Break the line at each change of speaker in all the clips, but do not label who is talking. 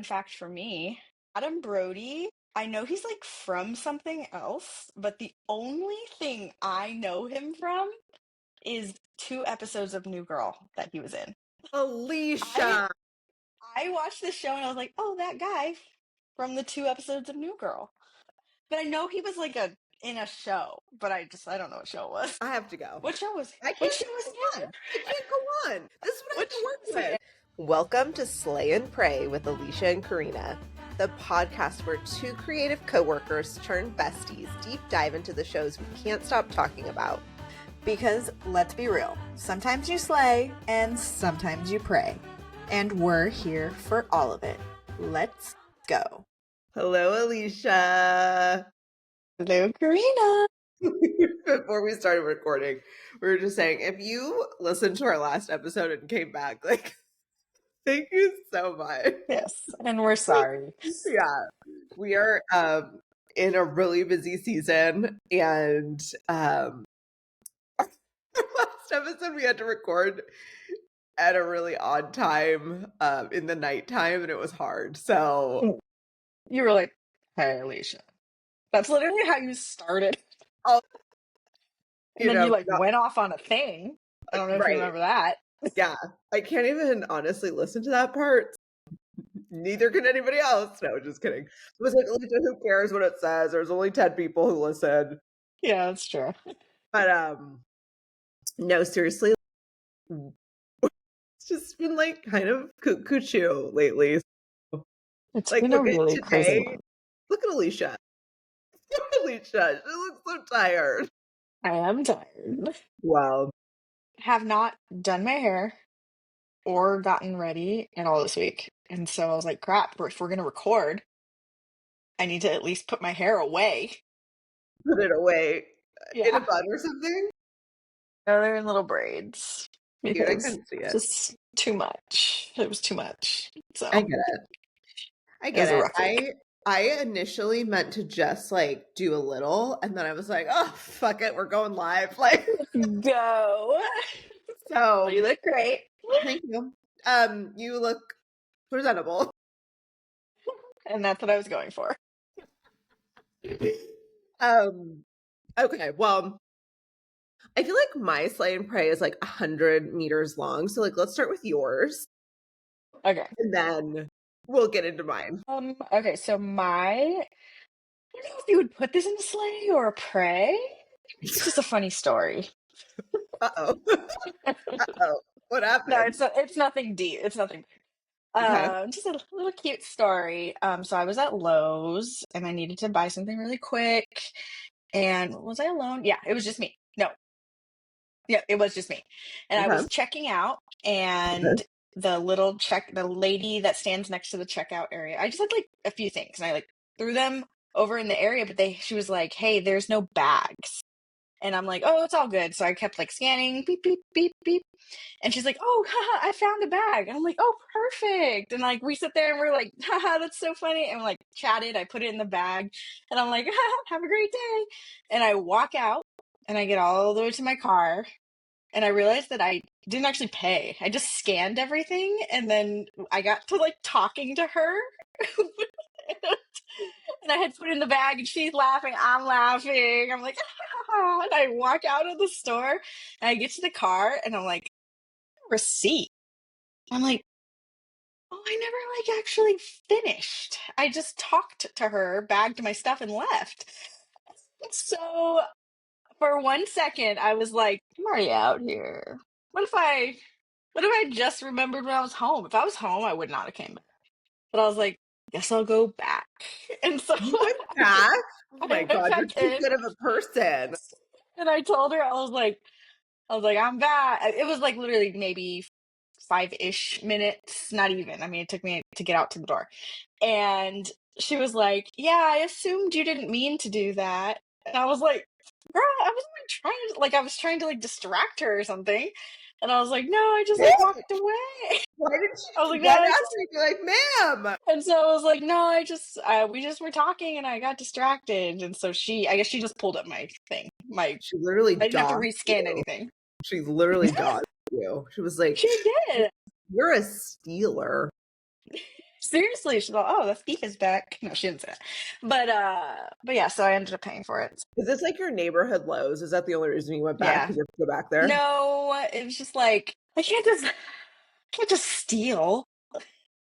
fact for me, Adam Brody, I know he's like from something else, but the only thing I know him from is 2 episodes of New Girl that he was in. I
Alisha.
I watched this show and I was like, oh, that guy from the 2 episodes of New Girl. But I know he was like in a show, but I don't know what show it was.
I have to go.
What show was
I
what
can't
show was
go on. I can't go on. This is what I have
Which
to work
was he in?
with. Welcome to Slay and Pray with Alisha and Corinna, the podcast where two creative coworkers turned besties deep dive into the shows we can't stop talking about.
Because let's be real, sometimes you slay and sometimes you pray. And we're here for all of it. Let's go.
Hello, Alisha.
Hello, Corinna.
Before we started recording, we were just saying, if you listened to our last episode and came back, like, thank you so much.
Yes, and we're sorry.
Yeah, we are in a really busy season, and last episode we had to record at a really odd time in the nighttime, and it was hard. So
You were like, hey, Alisha. That's literally how you started.
I'll,
And then you like
not,
went off on a thing. I don't know if you remember that.
Yeah, I can't even honestly listen to that part. Neither can anybody else. No, just kidding. It was like, Alisha, who cares what it says? There's only 10 people who listen.
Yeah, that's true.
But no, seriously, it's just been like kind of cuckoo lately.
It's
like,
been
look
a really
at today.
crazy one.
Look at Alisha. Alisha, she looks so tired.
I am tired.
Wow.
Have not done my hair or gotten ready at all this week. And so I was like, crap, if we're going to record, I need to at least put my hair away.
Put it away in a
Yeah.
bun or something?
No, they're in little braids.
Dude, I
Because
couldn't see it.
it's just too much. It was too much. So
I get it. I
it was
get
a
it.
rough week.
I initially meant to just like do a little, and then I was like, oh, fuck it, we're going live. Like,
Go.
so
You look great.
thank you. You look presentable.
And that's what I was going for.
Okay, well, I feel like my slay and pray is like 100 meters long. So like, let's start with yours.
Okay.
And then we'll get into mine.
Okay, so I don't know if you would put this in a slay or a pray. It's just a funny story.
Uh-oh. Uh-oh. What happened?
No, it's nothing deep. It's nothing.
Okay.
Just a little cute story. So I was at Lowe's and I needed to buy something really quick. And was I alone? Yeah, it was just me. No. Yeah, it was just me. And I was checking out and the lady that stands next to the checkout area, I just had like a few things and I like threw them over in the area, but she was like, hey, there's no bags. And I'm like, oh, it's all good. So I kept like scanning, beep, beep, beep, beep. And she's like, oh, haha, I found a bag. And I'm like, oh, perfect. And like, we sit there and we're like, haha, that's so funny. And like chatted, I put it in the bag and I'm like, have a great day. And I walk out and I get all the way to my car and I realized that I didn't actually pay. I just scanned everything. And then I got to like talking to her. And I had put it in the bag and she's laughing. I'm laughing. I'm like, and I walk out of the store and I get to the car and I'm like, receipt. I'm like, oh, I never like actually finished. I just talked to her, bagged my stuff and left. So for 1 second, I was like, I'm already out here. What if I just remembered when I was home? If I was home, I would not have came back. But I was like, guess I'll go back. And so
You went back? Oh my God, you're too
in,
good of a person.
and I told her, I was like, I'm back. It was like literally maybe 5-ish minutes, not even. I mean, it took me to get out to the door. And she was like, yeah, I assumed you didn't mean to do that. And I was like, girl, I was trying to like distract her or something. And I was like, no, I just like walked away.
Why did she?
I was like,
Why
no,
not be like, ma'am?
and so I was like, no, we just were talking and I got distracted. And so I guess she just pulled up my thing.
She literally
I didn't have to
dogged
rescan
you.
anything.
She literally dogged you. She was like,
She did.
you're a stealer.
Seriously, she's like, oh, the thief is back. No, she didn't say that. But yeah, so I ended up paying for it.
Is this like your neighborhood Lowe's? Is that the only reason you went back?
Yeah.
Because you have to go back there?
No, it was just like I can't just steal.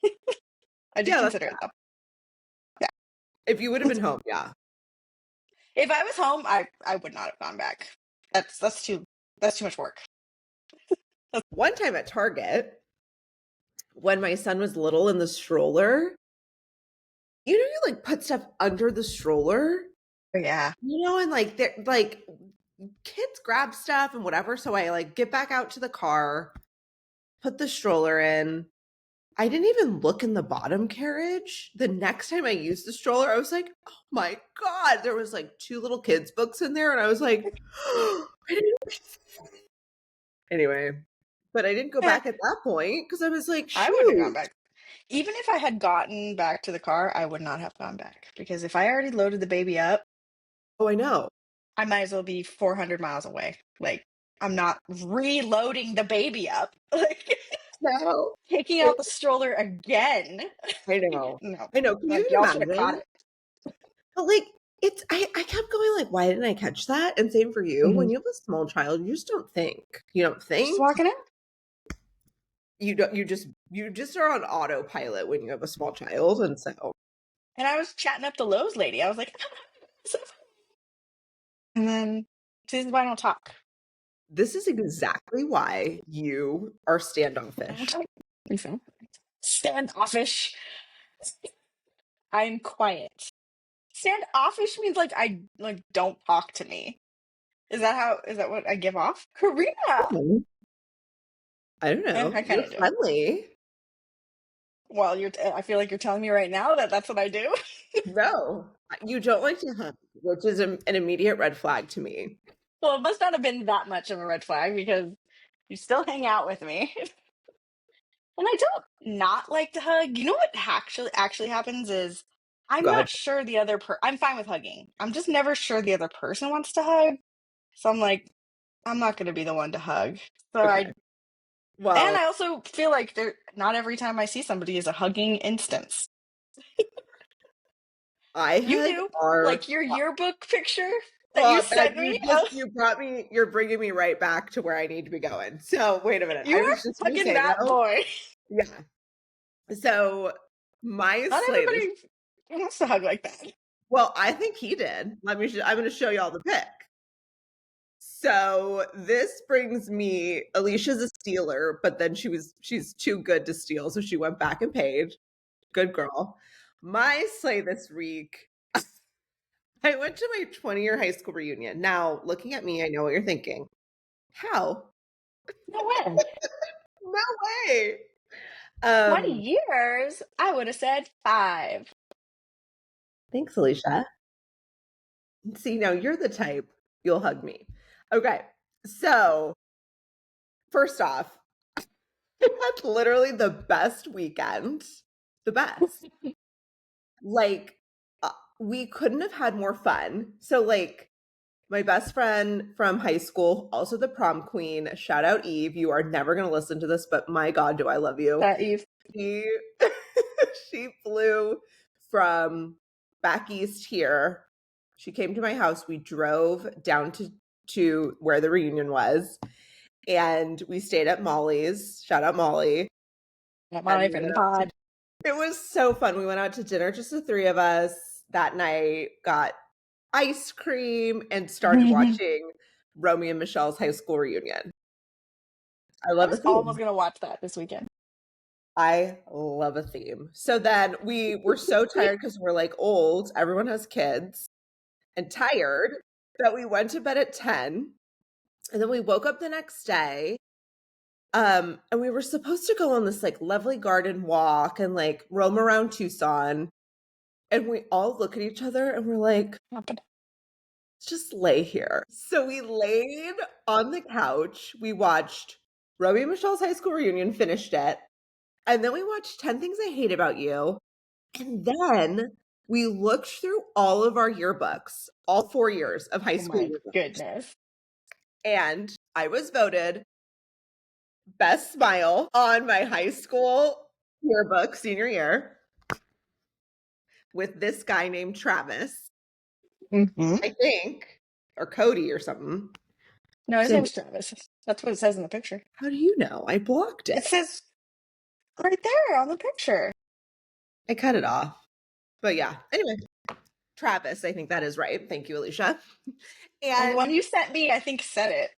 I did
Yeah, that's
consider it though.
if you would have been home, yeah.
If I was home, I would not have gone back. That's too much work.
One time at Target, when my son was little in the stroller, you like put stuff under the stroller,
Yeah.
and like they're like kids grab stuff and whatever. So I like get back out to the car, put the stroller in. I didn't even look in the bottom carriage. The next time I used the stroller, I was like, oh my God, there was like 2 little kids' books in there. And I was like, anyway, but I didn't go back at that point because I was like, shoot.
I wouldn't have gone back. Even if I had gotten back to the car, I would not have gone back because if I already loaded the baby up,
Oh, I know.
I might as well be 400 miles away. Like, I'm not reloading the baby up. Like,
No.
taking out the stroller again.
I know.
No.
I know. Can you
Like, y'all should have caught
imagine?
it.
But like, I kept going like, why didn't I catch that? And same for you. When you have a small child, you just don't think. You don't think.
Just walking in.
You don't. You just are on autopilot when you have a small child, and so.
And I was chatting up the Lowe's lady. I was like, and then this is why I don't talk.
This is exactly why you are standoffish.
Standoffish. I'm quiet. Standoffish means like I like don't talk to me. Is that what I give off? Corinna.
I don't know.
I kind
You're
of do.
friendly.
Well, I feel like you're telling me right now that that's what I do.
No, you don't like to hunt, which is an immediate red flag to me.
Well, it must not have been that much of a red flag because you still hang out with me. And I don't not like to hug. You know what actually happens is I'm
God.
not sure I'm fine with hugging. I'm just never sure the other person wants to hug. So I'm like, I'm not going to be the one to hug. So
Okay.
and I also feel like not every time I see somebody is a hugging instance. You do like your yearbook picture that you sent me.
You're bringing me right back to where I need to be going. So wait a minute.
You were hugging that boy.
Yeah. So not
everybody wants to hug like that.
Well, I think he did. I'm going to show y'all the pic. So this brings me, Alicia's a stealer, but then she's too good to steal. So she went back and paid. Good girl. My slay this week, I went to my 20-year high school reunion. Now, looking at me, I know what you're thinking. How?
No way.
No way.
20 years? I would have said 5.
Thanks, Alisha. See, now you're the type, you'll hug me. Okay, so first off, that's literally the best weekend. The best. Like, we couldn't have had more fun. So, like, my best friend from high school, also the prom queen, shout out Eve. You are never going to listen to this, but my God, do I love you.
Eve.
She flew from back east here. She came to my house. We drove down to where the reunion was. And we stayed at Molly's. Shout out Molly.
Molly from the pod.
It was so fun. We went out to dinner, just the 3 of us that night, got ice cream, and started watching Romy and Michelle's high school reunion. I love it.
I was almost going to watch that this weekend.
I love a theme. So then we were so tired because we're like old. Everyone has kids and tired that we went to bed at 10. And then we woke up the next day. And we were supposed to go on this like lovely garden walk and like roam around Tucson. And we all look at each other and we're like, let's just lay here. So we laid on the couch. We watched Romy and Michelle's high school reunion, finished it. And then we watched 10 Things I Hate About You. And then we looked through all of our yearbooks, all 4 years of high school.
Oh my goodness.
And I was voted best smile on my high school yearbook senior year. with this guy named Travis,
Mm-hmm.
I think, or Cody or something.
No, his
So-
name was Travis. That's what it says in the picture.
How do you know? I blocked
It
it.
says right there on the picture.
I cut it off. But yeah, anyway, Travis, I think that is right. Thank you, Alisha.
And the
And
one you sent me, I think, said it.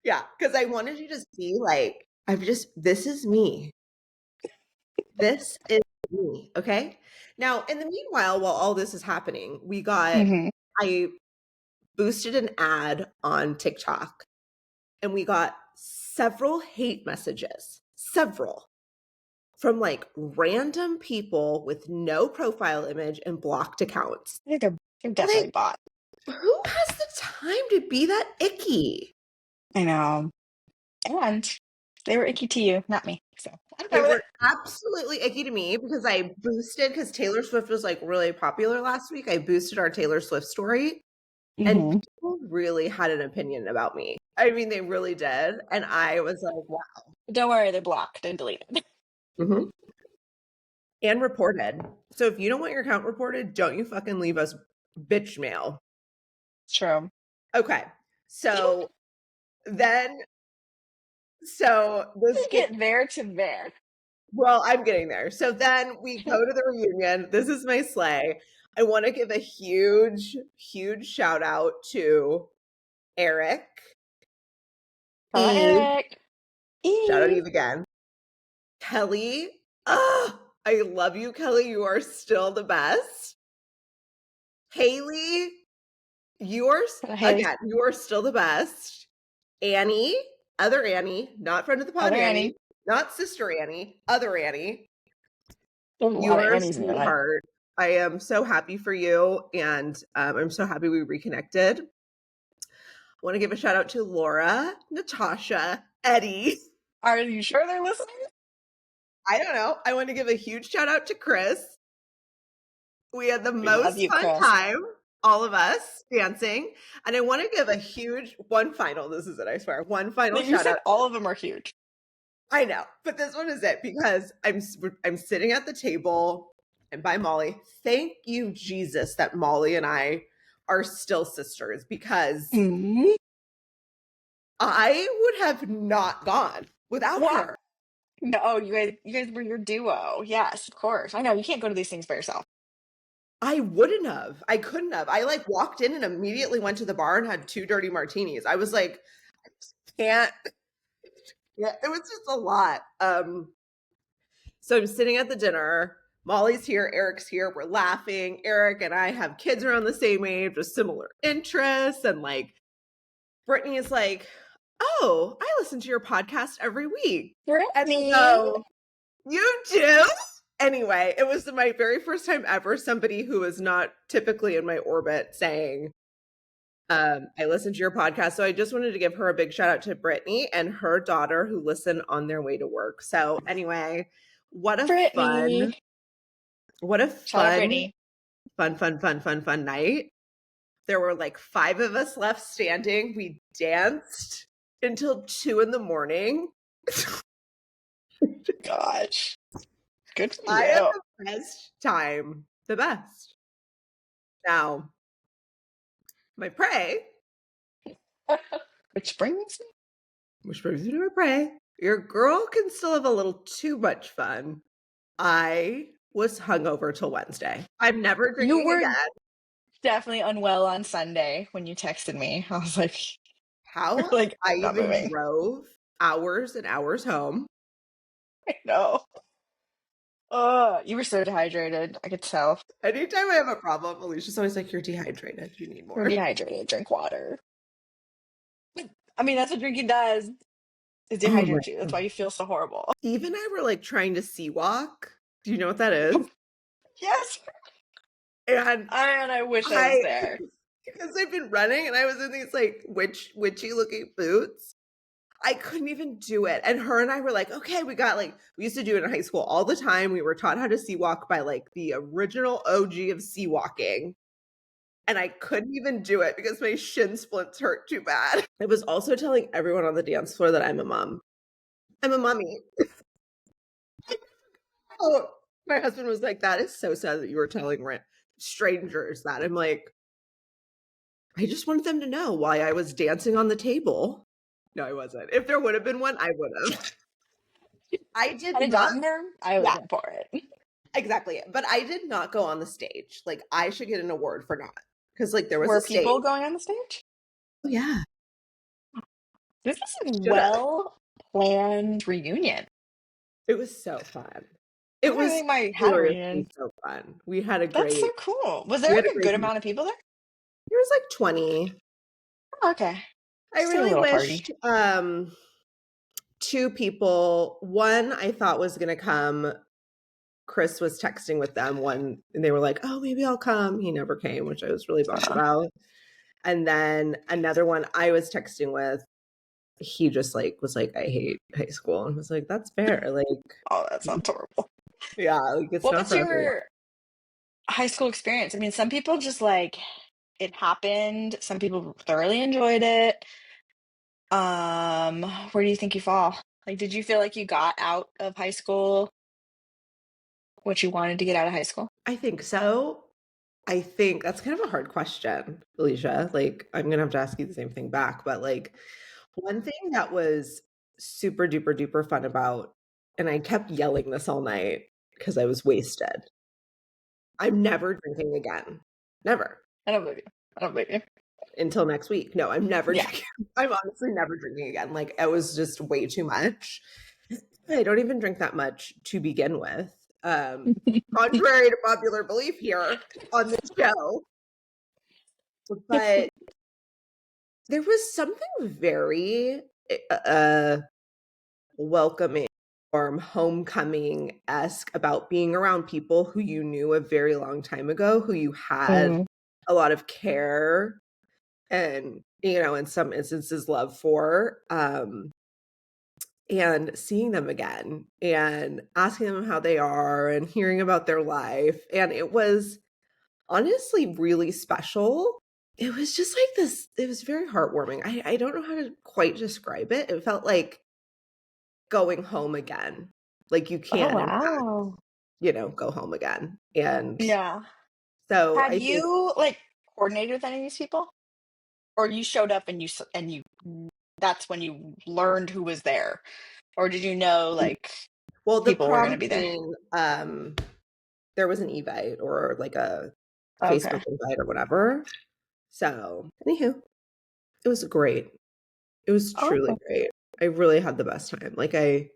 yeah, because I wanted you to see, like, this is me. This is me. Okay. Now, in the meanwhile, while all this is happening, I boosted an ad on TikTok and we got several hate messages, from like random people with no profile image and blocked accounts.
I think they're definitely bought.
Who has the time to be that icky?
I know. And they were icky to you, not me. So
They were absolutely icky to me because I boosted, because Taylor Swift was like really popular last week. I boosted our Taylor Swift story and people really had an opinion about me. I mean, they really did. And I was like, wow.
Don't worry, they're blocked and deleted.
And reported. So if you don't want your account reported, don't you fucking leave us bitch mail.
True.
Okay. So then, this
Get there to there.
Well, I'm getting there. So then we go to the reunion. This is my sleigh. I want to give a huge, huge shout out to Eric.
Hello,
Eve.
Eric.
Shout out Eve again. Kelly. I love you, Kelly. You are still the best. Haley. You are still the best. Annie. Other Annie. Not friend of the pod Annie. Not sister Annie. Other Annie. You are a sweetheart. I am so happy for you, and I'm so happy we reconnected. I want to give a shout out to Laura, Natasha, Eddie.
Are you sure they're listening?
I don't know. I want to give a huge shout out to Chris. We had the most fun time, all of us dancing, and I want to give a huge one final shout out.
You said all of them are huge.
I know, but this one is it because I'm sitting at the table and by Molly. Thank you, Jesus, that Molly and I are still sisters because I would have not gone without her.
No, you guys were your duo. Yes, of course. I know you can't go to these things by yourself.
I wouldn't have. I couldn't have. I like walked in and immediately went to the bar and had 2 dirty martinis. I was like, I just can't. Yeah, it was just a lot. So I'm sitting at the dinner. Molly's here, Eric's here. We're laughing. Eric and I have kids around the same age with similar interests. And like, Brittany is like, oh, I listen to your podcast every week.
Brittany.
And so, you do? Anyway, it was my very first time ever somebody who is not typically in my orbit saying, I listened to your podcast. So I just wanted to give her a big shout out to Brittany and her daughter who listen on their way to work. So anyway, what a fun night. There were like 5 of us left standing. We danced until 2 a.m.
Gosh. Good for you.
I had the best time. The best. Now, my pray.
Which brings
me to my pray. Your girl can still have a little too much fun. I was hungover till Wednesday. I'm never drinking again.
Definitely unwell on Sunday when you texted me. I was like,
how? Like, I even drove hours and hours home.
I know. You were so dehydrated. I could tell.
Anytime I have a problem, Alicia's always like, you're dehydrated. You need more.
You're dehydrated. Drink water. I mean, that's what drinking does. It dehydrates you. That's why you feel so horrible.
Eve and I were like trying to sea walk. Do you know what that is?
Yes.
And
I wish I was there.
Because I've been running and I was in these like witchy looking boots. I couldn't even do it. And her and I were like, okay, we used to do it in high school all the time. We were taught how to sea walk by like the original OG of sea walking. And I couldn't even do it because my shin splints hurt too bad. I was also telling everyone on the dance floor that I'm a mom. I'm a mommy. Oh, My husband was like, that is so sad that you were telling strangers that. I'm like, I just wanted them to know why I was dancing on the table. No, I wasn't. If there would have been one, I would have. I did
Had it
not.
gotten there, I would
Yeah,
have been for it.
exactly. But I did not go on the stage. Like, I should get an award for not. Because, like, there was
Were
a stage.
people going on the stage?
Oh, yeah.
This is a
Should have.
well-planned reunion.
It was so fun.
I
It was
think my hat
seriously
reunion.
so fun. We had a
That's so
great,
cool. Was
we
there
had
like
a
a
great
good
time.
amount of people there?
There was like 20.
Oh, okay.
I
Just a
really
little
wished
party.
two people, one I thought was going to come. Chris was texting with them one, and they were like, oh, maybe I'll come. He never came, which I was really bummed about. And then another one I was texting with, he just like was like, I hate high school. And I was like, that's fair. Like,
Oh, that sounds horrible.
yeah, like it's
What
not
was
for everyone.
your high school experience? I mean, some people just like it happened. Some people thoroughly enjoyed it. Where do you think you fall? Like, did you feel like you got out of high school what you wanted to get out of high school?
I think so. I think that's kind of a hard question, Alisha. Like, I'm gonna have to ask you the same thing back. But like, one thing that was super duper duper fun about, and I kept yelling this all night because I was wasted. I'm never drinking again. Never.
I don't believe you. I don't believe you.
Until next week. No, I'm never
Yeah.
drinking. I'm honestly never drinking again. Like, it was just way too much. I don't even drink that much to begin with. Contrary to popular belief here on this show. But there was something very welcoming or homecoming-esque about being around people who you knew a very long time ago, who you had a lot of care and, you know, in some instances love for, and seeing them again and asking them how they are and hearing about their life. And it was honestly really special. It was just like this, it was very heartwarming. I don't know how to quite describe it. It felt like going home again. Like you can, in fact,
wow.
you know, go home again. And
Yeah.
so
Had
I think,
you like coordinated with any of these people? Or you showed up and you that's when you learned who was there? Or did you know like
well, the
people were going to
prom
be there?
scene, there was an evite or like a
Okay.
Facebook invite or whatever. So, anywho, it was great. It was truly
Okay.
great. I really had the best time. Like it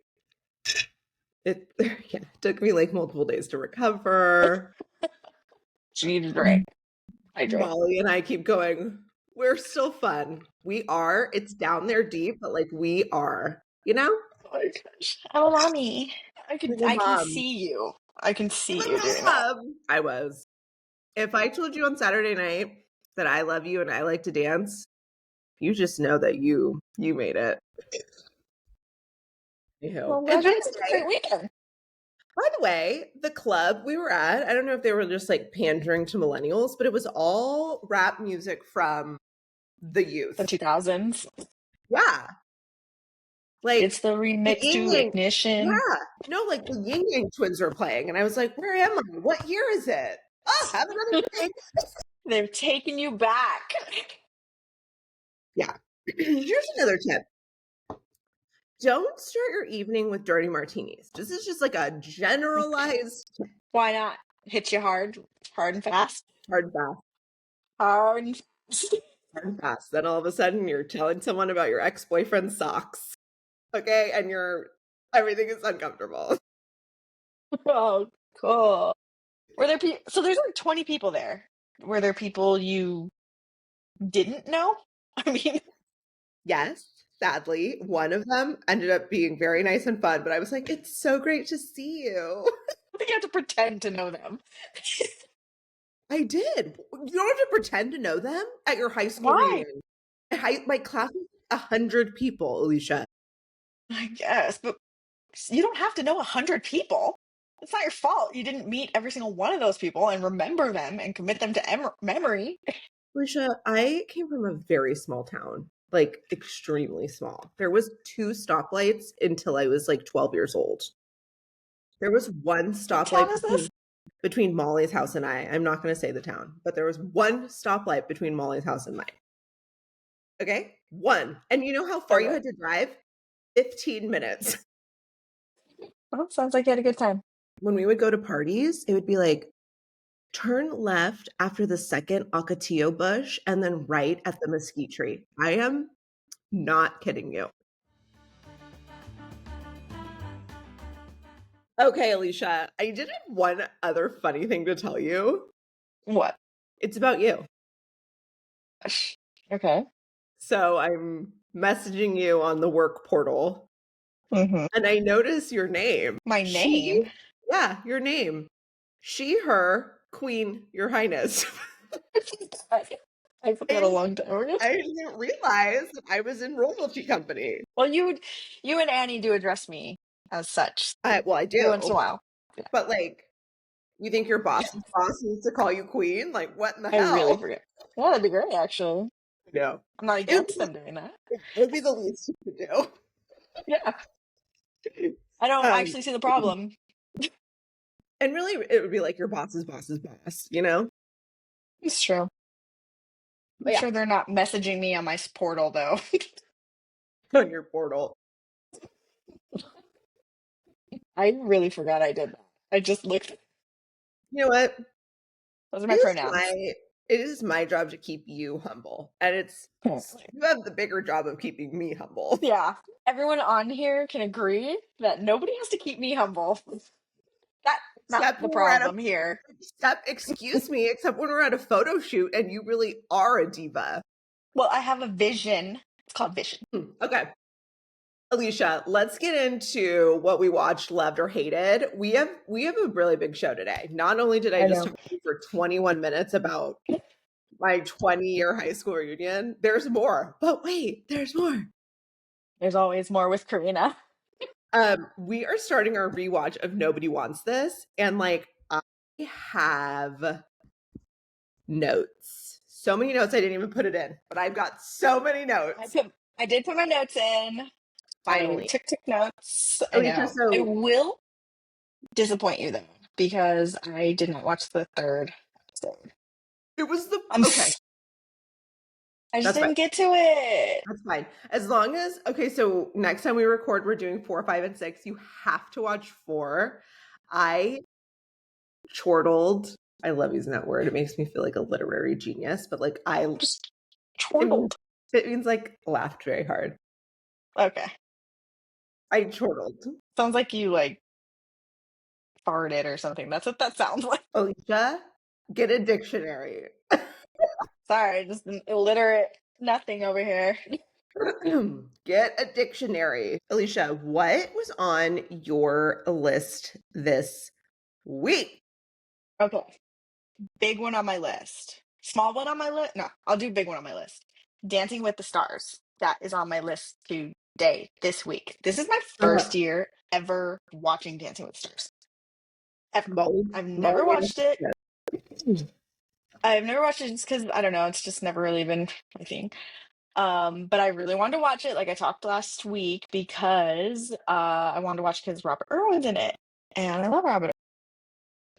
took me like multiple days to recover.
You drank. I drank.
Molly and I keep going, we're still fun. We are. It's down there deep, but like we are, you know?
Oh my gosh. I'm a mommy. I
Like a
can
mom.
see you. I can see
Like
you
a
doing that.
mom. I was. If I told you on Saturday night that I love you and I like to dance, you just know that you made it.
Well,
And
glad you had such a great weekend.
by the way, the club we were at, I don't know if they were just like pandering to millennials, but it was all rap music from the youth.
The 2000s.
Yeah. Like
It's the remix
Yin
to
Yang.
Ignition.
Yeah. No, like the Yin Yang twins were playing. And I was like, where am I? What year is it? Oh, have another drink.
They've taken you back.
Yeah. Here's another tip. Don't start your evening with dirty martinis. This is just like a generalized
Why not? Hit you hard and fast.
hard fast.
Hard and fast.
Hard and fast. Then all of a sudden you're telling someone about your ex-boyfriend's socks. Okay, and everything is uncomfortable.
Oh, cool. Were there people? So there's like 20 people there. Were there people you didn't know? I mean,
Yes, sadly, one of them ended up being very nice and fun, but I was like, it's so great to see you.
I think you have to pretend to know them.
I did. You don't have to pretend to know them at your high school
Why?
reunion. My class was 100 people, Alisha.
I guess, but you don't have to know 100 people. It's not your fault. You didn't meet every single one of those people and remember them and commit them to memory.
Alisha, I came from a very small town, like extremely small. There was 2 stoplights until I was like 12 years old. There was one
What
stoplight
town is this?
between Molly's house and I. I'm not going to say the town, but there was one stoplight between Molly's house and mine. Okay? One. And you know how far you had to drive? 15 minutes.
Well, sounds like you had a good time.
When we would go to parties, it would be like, turn left after the second ocotillo bush and then right at the mesquite tree. I am not kidding you. Okay, Alisha, I did have one other funny thing to tell you.
What?
It's about you.
Okay.
So I'm messaging you on the work portal,
Mm-hmm.
and I notice your name.
My name?
Yeah, your name. She, her, Queen, Your Highness.
I put that a long time ago.
I didn't realize that I was in royalty company.
Well, you and Annie do address me as such.
Well, I do.
Every once in a while. Yeah.
But like, you think your boss's boss needs to call you queen? Like, what in the hell?
I really forget. Yeah, that'd be great, actually.
No.
I'm not against them doing that.
It would be the least you could do.
Yeah. I don't actually see the problem.
And really, it would be like your boss's boss, you know?
It's true. I'm sure they're not messaging me on my portal, though.
On your portal.
I really forgot I did that. I just looked.
You know what?
Those are my pronouns.
It is my job to keep you humble. And you have the bigger job of keeping me humble.
Yeah. Everyone on here can agree that nobody has to keep me humble. That's not the problem here.
Excuse me, except when we're at a photo shoot and you really are a diva.
Well, I have a vision. It's called vision.
Okay. Alisha, let's get into what we watched, loved, or hated. We have a really big show today. Not only did I just talk to you for 21 minutes about my 20-year high school reunion, there's more. But wait, there's more.
There's always more with Corinna.
We are starting our rewatch of Nobody Wants This, and like I have notes. So many notes I didn't even put it in, but I've got so many notes.
I did put my notes in. Finally. I took notes. I know. I will disappoint you though, because I did not watch the third episode.
It was okay.
I just didn't get to it.
That's fine. As long as so next time we record, we're doing 4, 5, and 6. You have to watch 4. I chortled. I love using that word. It makes me feel like a literary genius, but like I
just chortled.
It means like laughed very hard.
Okay.
I chortled.
Sounds like you like farted or something. That's what that sounds like.
Alisha, get a dictionary.
Sorry, just an illiterate nothing over here.
Get a dictionary. Alisha, what was on your list this week?
Okay. Big one on my list. Small one on my list? No, I'll do big one on my list. Dancing with the Stars. That is on my list today, this week. This is my first year ever watching Dancing with the Stars. Ever. I've never watched it. I've never watched it just because, I don't know, it's just never really been my thing. But I really wanted to watch it, like I talked last week, because I wanted to watch because Robert Irwin's in it. And I love Robert.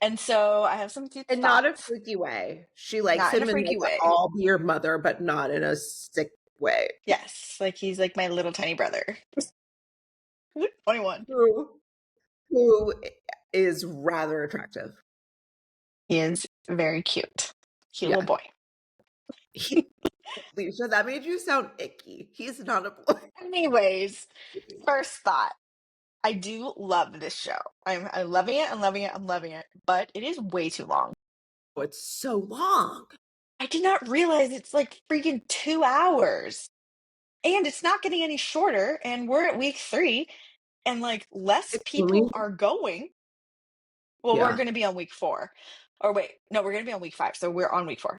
And so I have some cute thoughts.
Not a freaky way. She likes him in a freaky way. I'll be your mother, but not in a sick way.
Yes, like he's like my little tiny brother. 21.
Who is rather attractive.
He is very cute. Cute little boy.
Lisa, that made you sound icky. He's not a boy.
Anyways, first thought. I do love this show. I'm loving it. I'm loving it. But it is way too long.
Oh, it's so long.
I did not realize it's like freaking 2 hours. And it's not getting any shorter. And we're at week 3. And like less people are going. Well, we're going to be on week 4. Or wait, no, we're going to be on week 5. So we're on week 4.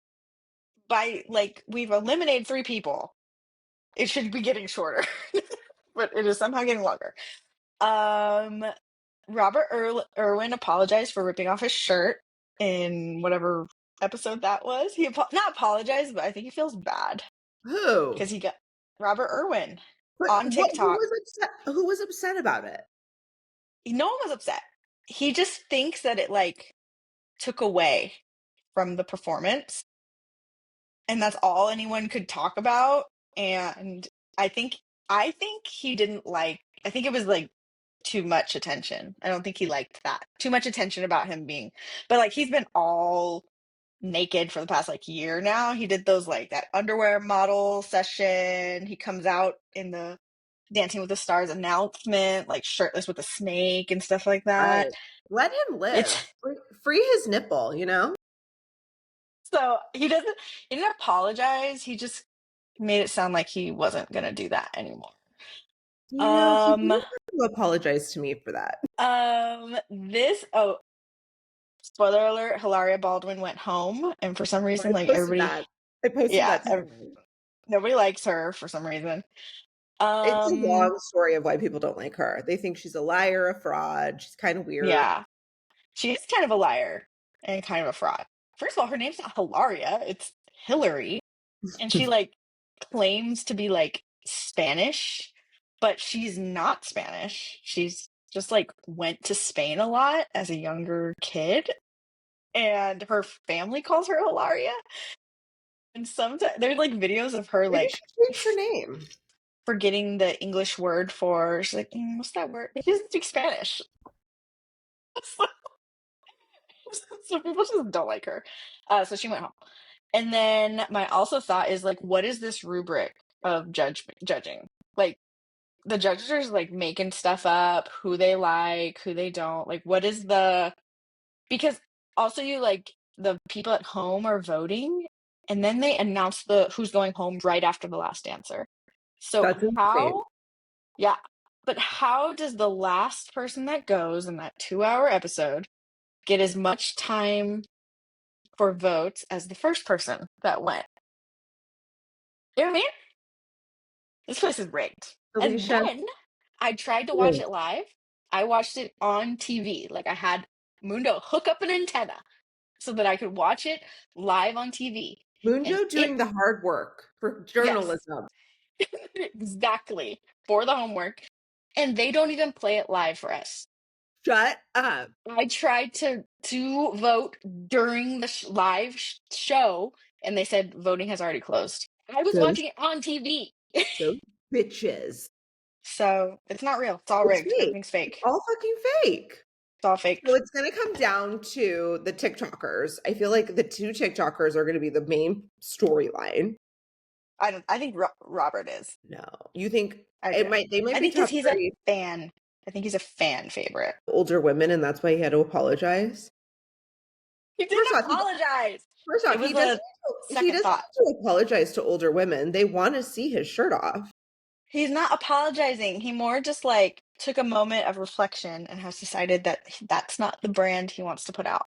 By like, we've eliminated 3 people. It should be getting shorter. But it is somehow getting longer. Robert Irwin apologized for ripping off his shirt in whatever episode that was. He not apologized, but I think he feels bad.
Who?
Because he got Robert Irwin on TikTok.
Who was upset about it?
No one was upset. he just thinks that it like took away from the performance, and that's all anyone could talk about. And I think he didn't like, I think it was like too much attention. I don't think he liked that. Too much attention about him being, but like he's been all naked for the past like year now. He did those like that underwear model session. He comes out in the Dancing with the Stars announcement, like shirtless with a snake and stuff like
Right.
that.
Let him live.
It's
Free his nipple, you know?
so he didn't apologize. He just made it sound like he wasn't gonna do that anymore.
You know, he didn't have to apologize to me for that.
Spoiler alert, Hilaria Baldwin went home, and for some reason, like everybody,
I posted that today.
nobody likes her for some reason.
It's a long story of why people don't like her. They think she's a liar, a fraud. She's kind of weird.
Yeah, she is kind of a liar and kind of a fraud. First of all, her name's not Hilaria, it's Hillary, and she like claims to be like Spanish, but she's not Spanish. She's just like went to Spain a lot as a younger kid, and her family calls her Hilaria. And sometimes there's like videos of her
Maybe
like
she changed her name.
forgetting the English word for, she's like, what's that word? She doesn't speak Spanish. So people just don't like her. So she went home. And then my also thought is like, what is this rubric of judging? Like the judges are like making stuff up, who they like, who they don't. Like what is because also you like the people at home are voting, and then they announce the who's going home right after the last dancer. So
That's insane.
but how does the last person that goes in that 2-hour episode get as much time for votes as the first person that went? You know what I mean? This place is rigged. And
Alisha,
then I tried to watch it live. I watched it on TV. Like I had Mundo hook up an antenna so that I could watch it live on TV.
Mundo doing the hard work for journalism.
Yes, exactly. For the homework. And they don't even play it live for us.
Shut up.
I tried to vote during the live show, and they said voting has already closed. I was watching it on TV.
Those bitches.
So it's not real. It's all rigged.
Fake.
Everything's fake.
It's all fucking fake.
It's all fake.
So it's going to come down to the TikTokers. I feel like the two TikTokers are going to be the main storyline.
I think Robert is.
No, you think
they
might be
because he's a fan. I think he's a fan favorite.
Older women, and that's why he had to apologize.
He didn't apologize.
First off, he doesn't have to apologize to older women. They want to see his shirt off.
He's not apologizing. He more just like took a moment of reflection and has decided that that's not the brand he wants to put out.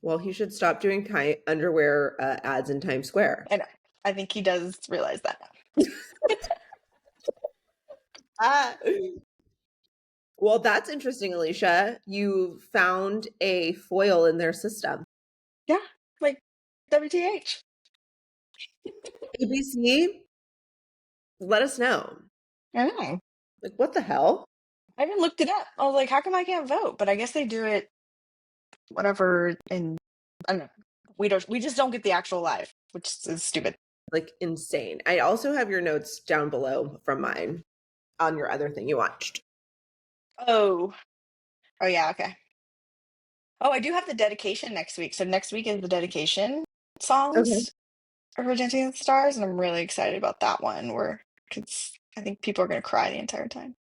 Well, he should stop doing underwear ads in Times Square.
I know. I think he does realize that
now. Well, that's interesting, Alisha. You found a foil in their system.
Yeah, like WTH.
ABC, let us know.
I know.
Like, what the hell?
I even looked it up. I was like, how come I can't vote? But I guess they do it whatever, and I don't know. We just don't get the actual live, which is stupid.
Like insane. I also have your notes down below from mine on your other thing you watched.
Oh yeah, okay. Oh, I do have the dedication next week. So next week is the dedication songs for Dancing with the Stars, and I'm really excited about that one. Because I think people are going to cry the entire time.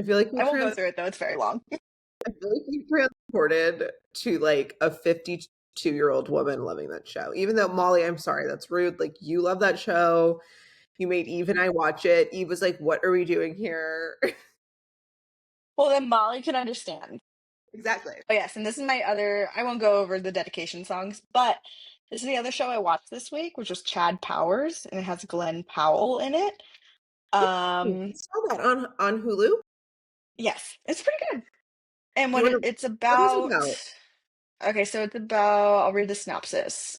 I feel like
I won't go through it though; it's very long.
I feel like you transported to like a 52-year-old woman loving that show. Even though Molly, I'm sorry, that's rude. Like you love that show. You made Eve and I watch it. Eve was like, "What are we doing here?"
Well, then Molly can understand.
Exactly.
Oh yes, and this is my other. I won't go over the dedication songs, but this is the other show I watched this week, which was Chad Powers, and it has Glen Powell in it.
I saw that on Hulu.
Yes, it's pretty good. And it's about.
What is it about?
Okay, so it's about. I'll read the synopsis.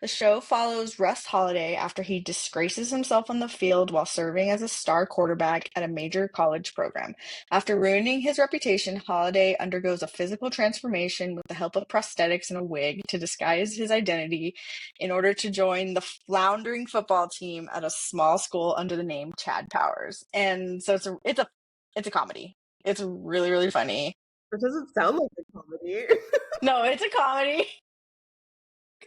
The show follows Russ Holiday after he disgraces himself on the field while serving as a star quarterback at a major college program. After ruining his reputation, Holiday undergoes a physical transformation with the help of prosthetics and a wig to disguise his identity in order to join the floundering football team at a small school under the name Chad Powers. And so it's a comedy. It's really, really funny.
It doesn't sound like a comedy.
No, it's a comedy.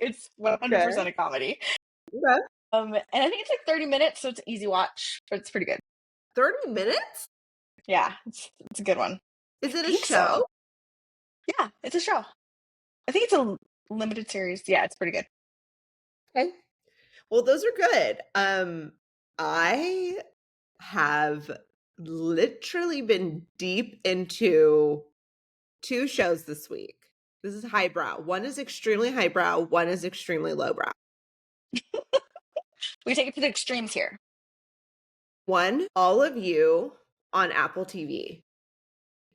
It's 100% a comedy.
Okay.
And I think it's like 30 minutes, so it's an easy watch, but it's pretty good.
30 minutes?
Yeah, it's a good one.
Is it a
think
show?
so. Yeah, it's a show. I think it's a limited series. Yeah, it's pretty good.
Okay. Well, those are good. I have literally been deep into 2 shows this week. This is highbrow. One is extremely highbrow, one is extremely lowbrow.
We take it to the extremes here.
One, All of You on Apple TV.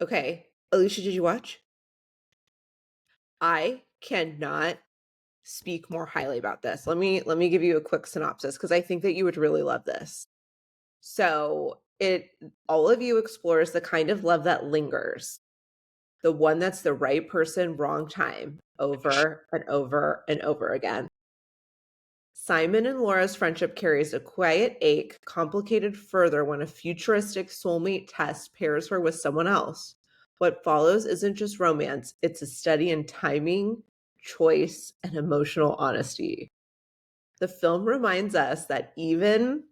Okay. Alisha, did you watch? I cannot speak more highly about this. Let me give you a quick synopsis because I think that you would really love this. So All of You explores the kind of love that lingers, the one that's the right person, wrong time, over and over and over again. Simon and Laura's friendship carries a quiet ache, complicated further when a futuristic soulmate test pairs her with someone else. What follows isn't just romance, it's a study in timing, choice, and emotional honesty. The film reminds us that even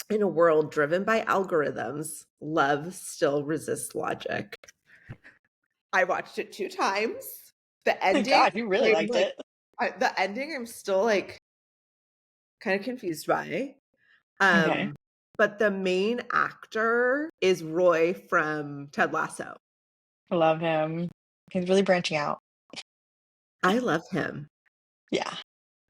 in a world driven by algorithms, love still resists logic. I watched it 2 times. The ending,
God, you really liked it.
The ending, I'm still like kind of confused by.
Okay.
But the main actor is Roy from Ted Lasso.
I love him. He's really branching out.
I love him.
Yeah.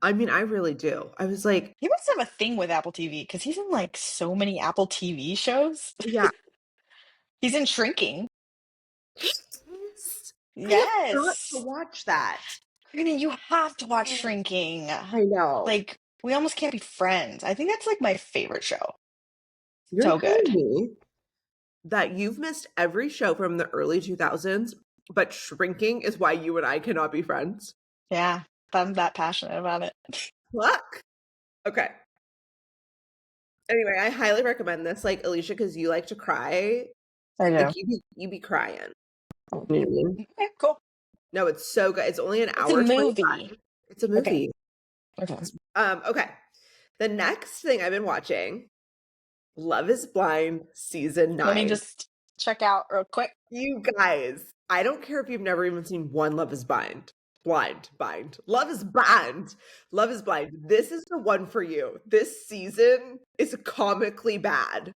I mean, I really do. I was like,
He must have a thing with Apple TV because he's in like so many Apple TV shows.
yeah.
He's in Shrinking.
I have got
Yes.
to watch that.
Corinna, you have to watch Shrinking.
I know.
Like, we almost can't be friends. I think that's like my favorite show.
You're
So
telling
good.
me that you've missed every show from the early 2000s, but Shrinking is why you and I cannot be friends?
Yeah, I'm that passionate about it.
Fuck. Okay. Anyway, I highly recommend this, like, Alisha, because you like to cry.
I know.
Like, you be crying. You know what I mean?
Okay, cool.
No, it's so good. It's only an
It's
hour.
a
25.
movie.
It's a movie.
Okay.
Okay. The next thing I've been watching, Love is Blind season 9.
Let me just check out real quick.
You guys, I don't care if you've never even seen one Love is Blind. Love is Blind. Love is Blind. This is the one for you. This season is comically bad.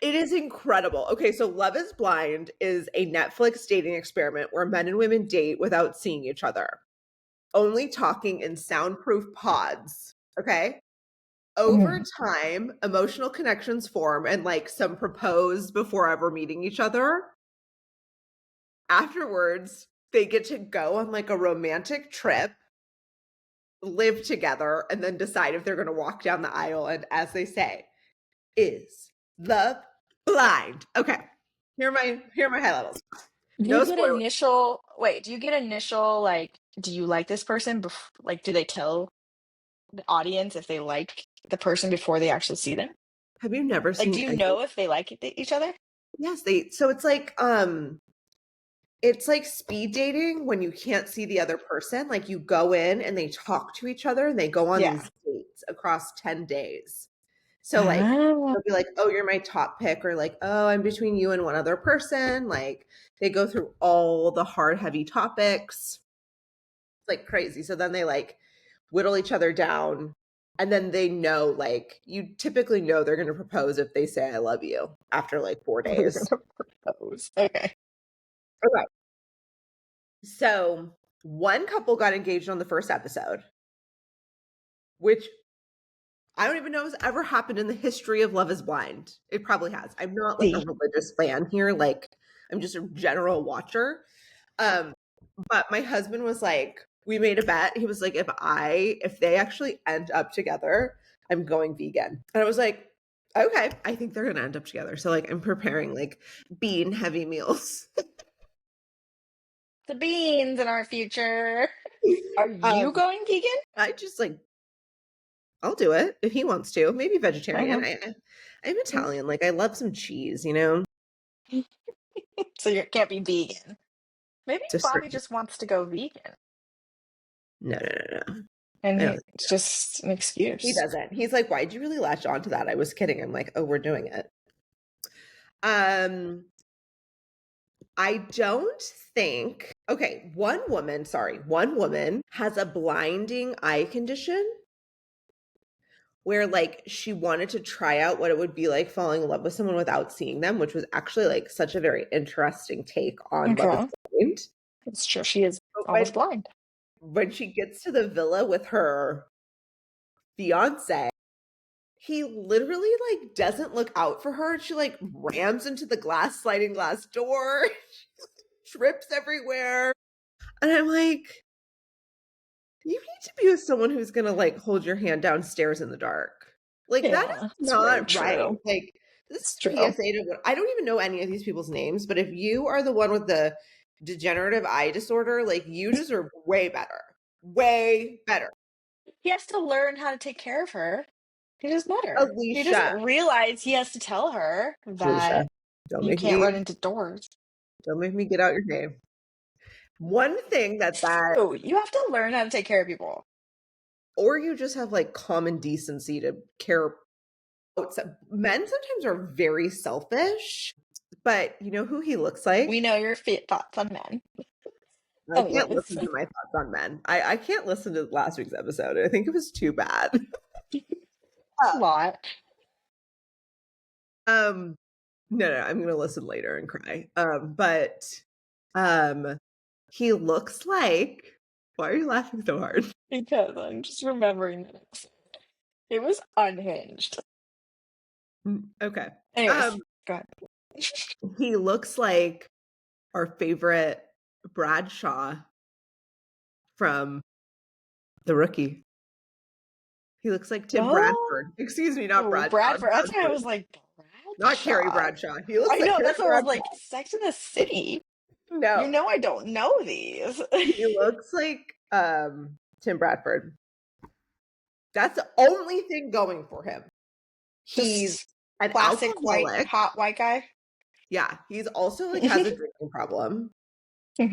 It is incredible. Okay, so Love is Blind is a Netflix dating experiment where men and women date without seeing each other, only talking in soundproof pods. Okay. Over time, emotional connections form and like some propose before ever meeting each other. Afterwards, they get to go on like a romantic trip, live together, and then decide if they're going to walk down the aisle. And as they say, is love blind? Okay, here are my highlights.
Do you get initial like, do you like this person? Like, do they tell the audience if they like the person before they actually see them?
Have you never seen?
Like, do you know if they like each other?
Yes, so it's like speed dating when you can't see the other person. Like you go in and they talk to each other and they go on these dates across 10 days. So like they'll be like, oh, you're my top pick, or like, oh, I'm between you and one other person. Like they go through all the hard, heavy topics. It's like crazy. So then they like whittle each other down. And then they know, like, you typically know they're going to propose if they say, I love you after like 4 days.
Propose. Okay.
Okay. So one couple got engaged on the first episode, which I don't even know has ever happened in the history of Love is Blind. It probably has. I'm not like a religious fan here. Like I'm just a general watcher. But my husband was like, we made a bet. He was like, if they actually end up together, I'm going vegan. And I was like, okay, I think they're gonna end up together. So like I'm preparing like bean heavy meals.
The beans in our future. Are you going vegan?
I just like I'll do it if he wants to. Maybe vegetarian. I'm Italian. Like I love some cheese, you know?
So you can't be vegan. Maybe
Just
Bobby just wants to go vegan.
No.
And
I don't
it's just an excuse.
He doesn't. He's like, why'd you really latch on to that? I was kidding. I'm like, oh, we're doing it. I don't think, okay, one woman has a blinding eye condition where like she wanted to try out what it would be like falling in love with someone without seeing them, which was actually like such a very interesting take on Love is Blind.
It's true. She is almost blind.
When she gets to the villa with her fiance, he literally like doesn't look out for her. She like rams into the sliding glass door, trips everywhere. And I'm like, you need to be with someone who's gonna like hold your hand downstairs in the dark. Like that is not right. Like this is PSA to what I don't even know any of these people's names, but if you are the one with the degenerative eye disorder, like you deserve way better. Way better.
He has to learn how to take care of her. He does better.
Alisha.
He doesn't realize he has to tell her that you can't run into doors.
Don't make me get out your name. One thing that
you have to learn how to take care of people.
Or you just have like common decency to care. Men sometimes are very selfish, but you know who he looks like?
We know your thoughts on men.
I can't listen to my thoughts on men. I can't listen to last week's episode. I think it was too bad.
A lot.
No, I'm gonna listen later and cry. But he looks like. Why are you laughing so hard?
Because I'm just remembering that it was unhinged.
Okay.
Anyways, go ahead.
He looks like our favorite Bradshaw from The Rookie. He looks like Tim Bradford. Excuse me, not Bradshaw.
Bradford. That's why I was like, Bradshaw.
Not Carrie Bradshaw. He looks like
Carrie that's what I was like, Sex in the City.
No.
You know I don't know these.
He looks like Tim Bradford. That's the only thing going for him. He's an
classic
alcoholic.
hot white guy.
Yeah, he's also like has a drinking problem. Which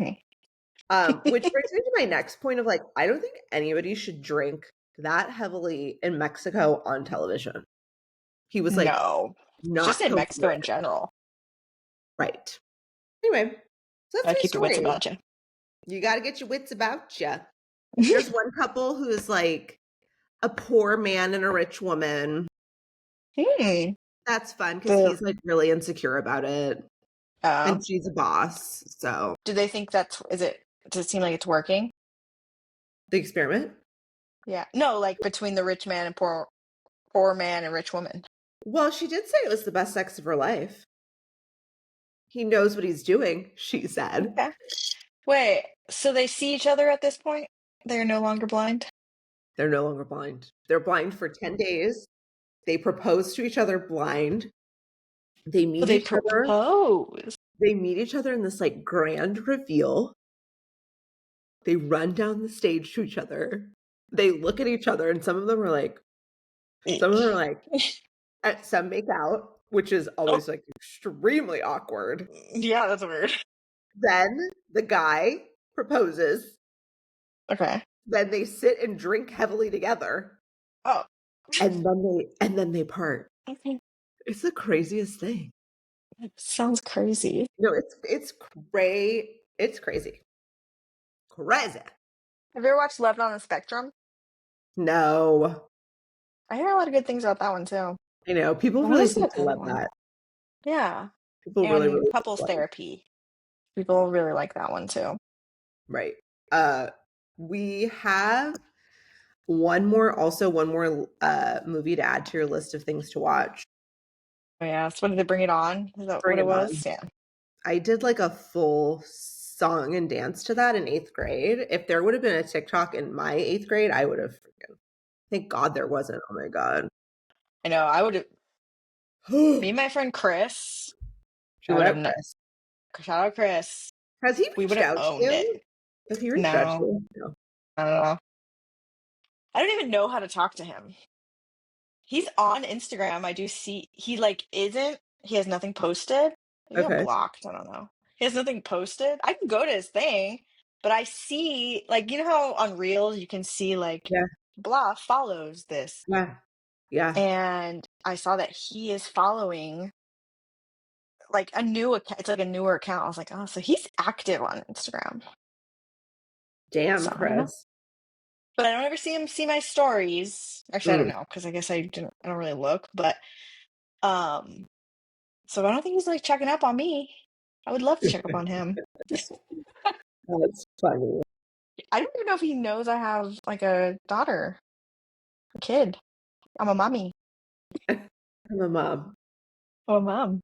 brings me to my next point of like, I don't think anybody should drink that heavily in Mexico on television. He was like, no, not
just in Mexico in general.
Right. Anyway, so that's
keep your wits about you.
You got to get your wits about you. There's one couple who's like a poor man and a rich woman. That's fun because he's like really insecure about it. And she's a boss. So
do they think does it seem like it's working?
The experiment?
Yeah. No, like between the rich man and poor man and rich woman.
Well, she did say it was the best sex of her life. He knows what he's doing, she said.
Okay. Wait, so they see each other at this point? They're no longer blind?
They're no longer blind. They're blind for 10 days. They propose to each other blind. They meet each other. They meet each other in this like grand reveal. They run down the stage to each other. They look at each other, and some of them are like, some make out, which is always like extremely awkward.
Yeah, that's weird.
Then the guy proposes.
Okay.
Then they sit and drink heavily together.
Oh.
And then they part.
Okay.
It's the craziest thing.
It sounds crazy.
No, it's crazy. It's crazy. Crazy.
Have you ever watched Love on the Spectrum?
No.
I hear a lot of good things about that one too.
I know. People really seem to love that.
Yeah.
People really
couples therapy. People really like that one too.
Right. We have one more movie to add to your list of things to watch.
Oh yeah. So when did they bring it on? Is that what it was? Yeah.
I did like a full sung and danced to that in 8th grade. If there would have been a TikTok in my 8th grade, I would have freaking, thank God there wasn't. Oh my God.
I know. I would have. Me and my friend Chris.
Shout out Chris.
Shout out Chris.
Has he
We would
reached
have
out to
owned it.
you? Has he reached out to you? No.
I don't know. I don't even know how to talk to him. He's on Instagram. I do see he he has nothing posted. Maybe I'm
Okay.
blocked. I don't know. He has nothing posted. I can go to his thing, but I see you know how on Reels you can see
Yeah.
blah follows this.
Yeah. Yeah.
And I saw that he is following a new account. It's like a newer account. I was like, oh, so he's active on Instagram.
Damn,
So, I don't know.
Chris.
But I don't ever see him see my stories. Actually, I don't know because I guess I don't really look. But so I don't think he's checking up on me. I would love to check up on him.
That's funny.
I don't even know if he knows I have a daughter, a kid. I'm a mommy.
I'm a mom.
I'm a mom.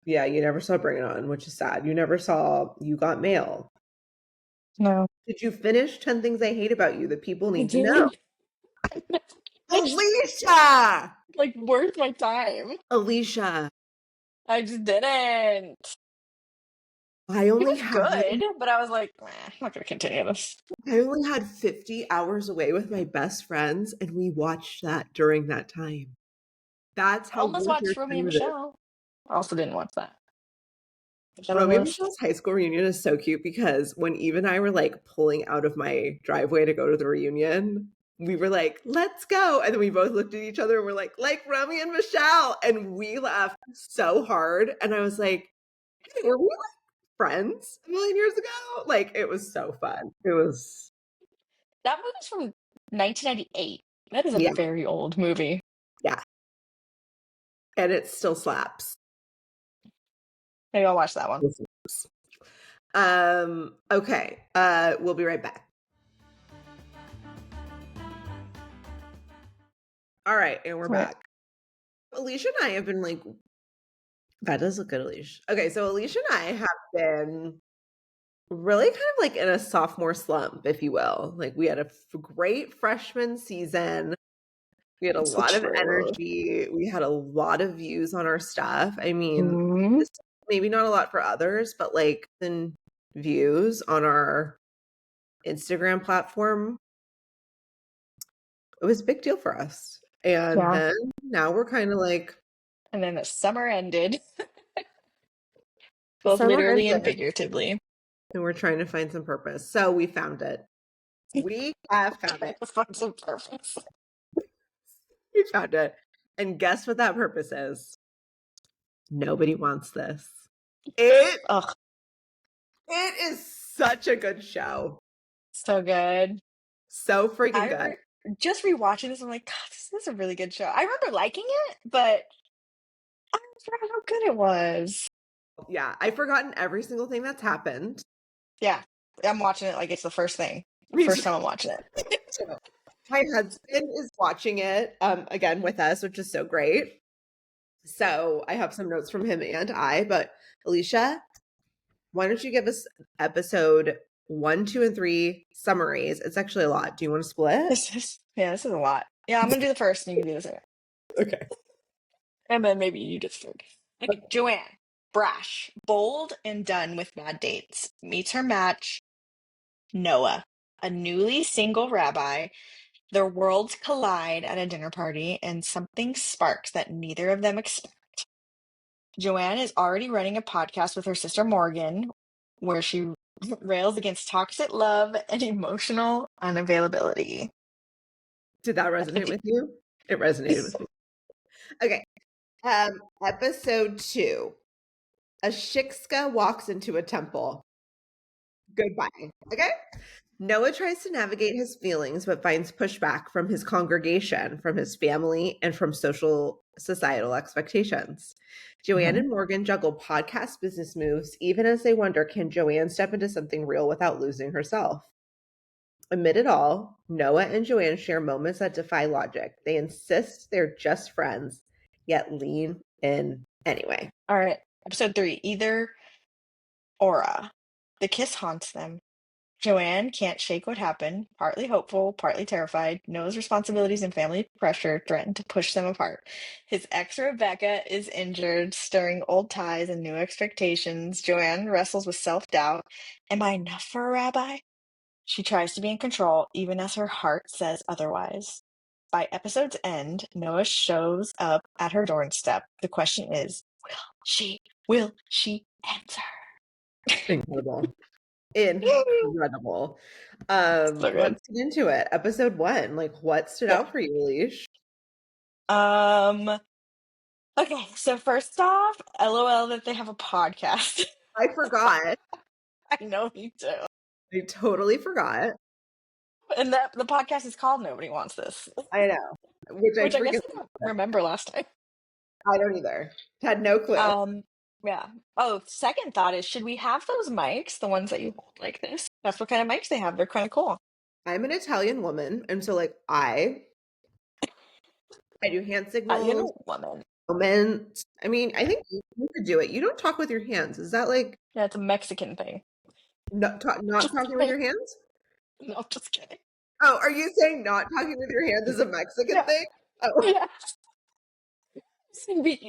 Yeah, you never saw Bring It On, which is sad. You never saw You Got Mail.
No.
Did you finish 10 Things I Hate About You that people need to know? Alisha!
Worth my time.
Alisha.
I just didn't.
I only
It was good, but I was like, I'm not going to continue this.
I only had 50 hours away with my best friends, and we watched that during that time. That's how
Almost watched Romeo and Michelle. I also didn't watch that.
Romeo and Michelle's high school reunion is so cute because when Eve and I were pulling out of my driveway to go to the reunion, we were like, let's go. And then we both looked at each other and we're like Romeo and Michelle. And we laughed so hard. And I was like, hey, were we friends a million years ago? It was so fun. That
movie's from 1998. That is a very old movie.
Yeah. And it still slaps.
Maybe I'll watch that one.
Okay. We'll be right back. All right, and we're back. Alisha and I have been that does look good, Alisha. Okay, so Alisha and I have been really kind of in a sophomore slump, if you will. We had a great freshman season. We had a lot of energy. We had a lot of views on our stuff. I mean, maybe not a lot for others, but the views on our Instagram platform, it was a big deal for us. And then now we're kind of
and then the summer ended. Both literally and figuratively.
And we're trying to find some purpose. So we found it. We have found it.
Find some purpose.
We found it. And guess what that purpose is? Nobody wants this. It is such a good show.
So good.
So freaking good.
Just rewatching this, I'm like, God, this is a really good show. I remember liking it, but I forgot how good it was.
Yeah, I've forgotten every single thing that's happened.
Yeah, I'm watching it like it's the first thing. First time I'm watching it.
My husband is watching it again with us, which is so great. So I have some notes from him and I, but Alisha, why don't you give us episode 1, 2, and 3 summaries? It's actually a lot. Do you want to split?
This is a lot. Yeah, I'm going to do the first and you can do the second.
Okay.
And then maybe you do the third. Okay, Joanne, brash, bold, and done with bad dates, meets her match, Noah, a newly single rabbi. Their worlds collide at a dinner party, and something sparks that neither of them expect. Joanne is already running a podcast with her sister Morgan, where she rails against toxic love and emotional unavailability.
Did that resonate with you? It resonated with me. Okay. Episode 2. A shikska walks into a temple. Goodbye. Okay? Noah tries to navigate his feelings, but finds pushback from his congregation, from his family, and from societal expectations. Joanne and Morgan juggle podcast business moves, even as they wonder, can Joanne step into something real without losing herself? Amid it all, Noah and Joanne share moments that defy logic. They insist they're just friends, yet lean in Anyway.
All right. Episode 3, Either Aura. The kiss haunts them. Joanne can't shake what happened, partly hopeful, partly terrified. Noah's responsibilities and family pressure threaten to push them apart. His ex Rebecca is injured, stirring old ties and new expectations. Joanne wrestles with self-doubt. Am I enough for a rabbi? She tries to be in control, even as her heart says otherwise. By episode's end, Noah shows up at her doorstep. The question is, will she answer?
Incredible. Incredible.
So good.
Let's get into it. Episode 1. Like, what stood out for you, Alisha?
Okay, so first off, LOL that they have a podcast.
I forgot.
I know you do.
I totally forgot.
And that the podcast is called Nobody Wants This.
I know. Which
I guess I don't remember last time.
I don't either. Had no clue.
Yeah. Oh, second thought is, should we have those mics, the ones that you hold like this? That's what kind of mics they have. They're kind of cool.
I'm an Italian woman, and so like I do hand signals.
You know, woman.
Moments. I mean, I think you could do it. You don't talk with your hands. Is that like?
Yeah, it's a Mexican thing.
Not talking with your hands?
No, just kidding.
Oh, are you saying not talking with your hands is a Mexican thing? Oh.
Yeah.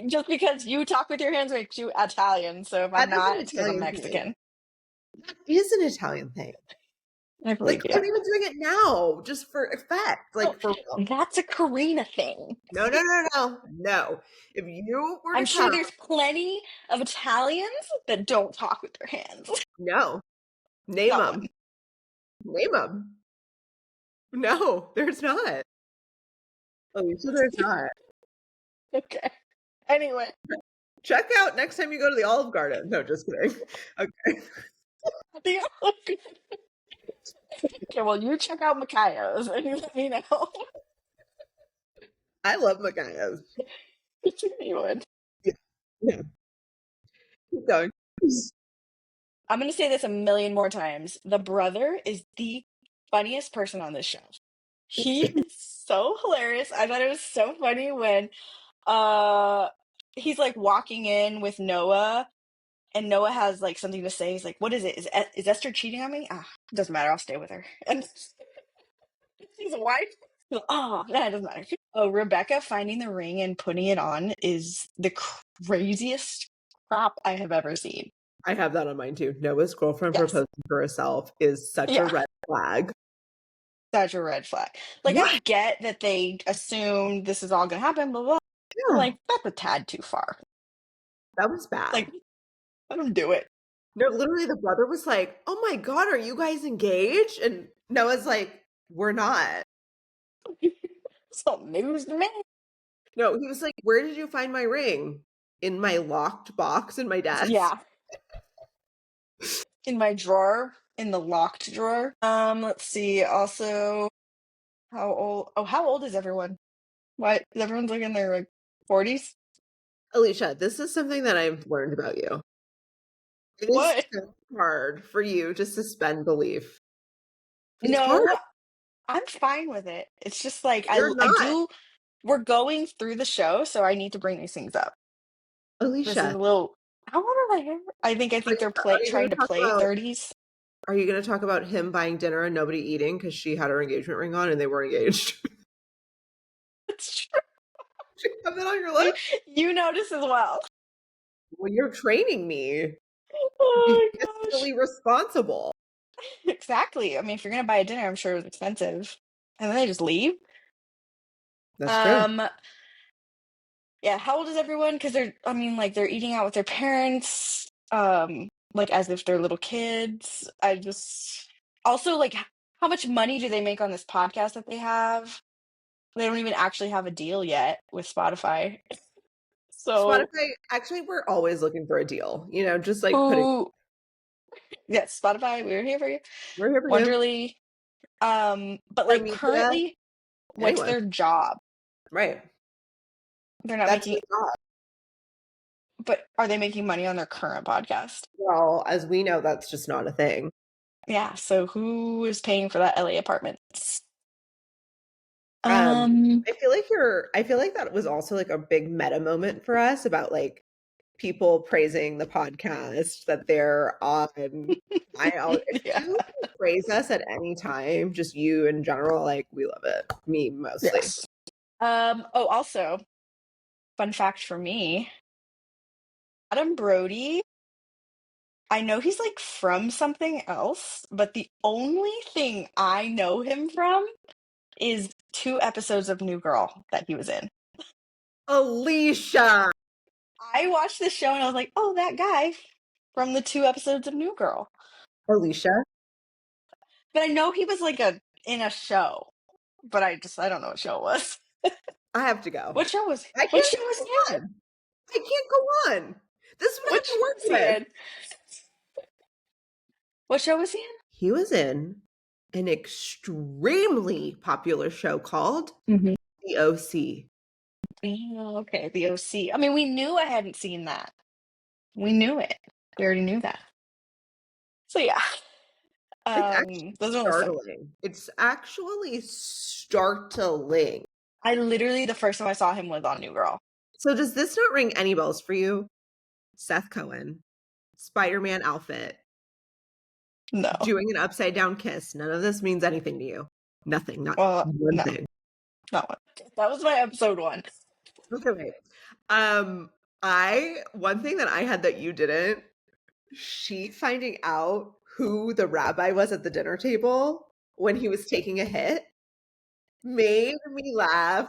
Just because you talk with your hands makes you Italian. So if I'm not, it's because I'm Mexican.
That is an Italian thing.
I believe you.
I'm even doing it now, just for effect. Like, for real.
That's a Corinna thing.
No. If you were to
I'm sure there's plenty of Italians that don't talk with their hands.
No. Name them. Name them. No, there's not. Oh, so there's not.
Okay. Anyway.
Check out next time you go to the Olive Garden. No, just kidding. Okay.
The Olive Garden. Okay, well, you check out Macayo's and you let me know.
I love Macayo's.
You would.
Yeah. Keep going.
I'm going to say this a million more times. The brother is the funniest person on this show. He is so hilarious. I thought it was so funny when he's like walking in with Noah, and Noah has like something to say. He's like, "What is it? Is Esther cheating on me? It doesn't matter. I'll stay with her." And he's a wife. He's like, oh, no, it doesn't matter. Oh, Rebecca finding the ring and putting it on is the craziest crap I have ever seen.
I have that on mine too. Noah's girlfriend proposing for herself is such a red flag.
Such a red flag. Like, what? I get that they assume this is all going to happen, blah, blah.
Yeah.
Like, that's a tad too far.
That was bad.
Like, let him do it.
No, literally the brother was like, oh my God, are you guys engaged? And Noah's like, we're not.
It's not news to me.
No, he was like, where did you find my ring? In my locked box in my desk?
Yeah. In my drawer. In the locked drawer. Let's see. Also, how old is everyone? Why is everyone's like in their like 40s?
Alisha, this is something that I've learned about you. It is so hard for you to suspend belief.
It's hard. I'm fine with it. It's just like I do. We're going through the show, so I need to bring these things up.
Alisha,
this is a little. How old are they? I think they're trying to play 30s.
Are you going to talk about him buying dinner and nobody eating because she had her engagement ring on and they were engaged?
That's true.
Did you have that on your list?
You notice as well.
Well, you're training me.
Oh my gosh.
Fiscally responsible.
Exactly. I mean, if you're going to buy a dinner, I'm sure it was expensive. And then they just leave.
That's true.
Yeah, how old is everyone? Because they're eating out with their parents, like as if they're little kids. Also, like, how much money do they make on this podcast that they have? They don't even actually have a deal yet with Spotify. So
Spotify, actually, we're always looking for a deal. You know, just like putting.
Yes, Spotify, we're here for you.
We're here for
Wonderly.
you.
But like currently, what's their job?
Right.
They're not making. But are they making money on their current podcast?
Well, as we know, that's just not a thing.
Yeah. So who is paying for that LA apartment?
I feel like that was also like a big meta moment for us about like people praising the podcast that they're on. If you praise us at any time, just you in general, like we love it. Me mostly.
Yes. Also, fun fact for me, Adam Brody, I know he's like from something else, but the only thing I know him from is 2 episodes of New Girl that he was in.
Alisha.
I watched this show and I was like, oh, that guy from the 2 episodes of New Girl.
Alisha.
But I know he was like in a show, but I don't know what show it was.
I have to go.
What show was he?
I can't go on. I can't go on. This is what I have to work with.
What show was he in?
He was in an extremely popular show called The OC.
Oh, okay, The OC. I mean, we knew I hadn't seen that. We knew it. We already knew that. So yeah.
It's actually startling. It's actually startling.
I literally, the first time I saw him was on New Girl.
So does this not ring any bells for you? Seth Cohen, Spider-Man outfit.
No.
Doing an upside down kiss. None of this means anything to you. Nothing. Not one thing.
Not one. That was my episode 1.
Okay, wait. One thing that I had that you didn't, she finding out who the rabbi was at the dinner table when he was taking a hit made me laugh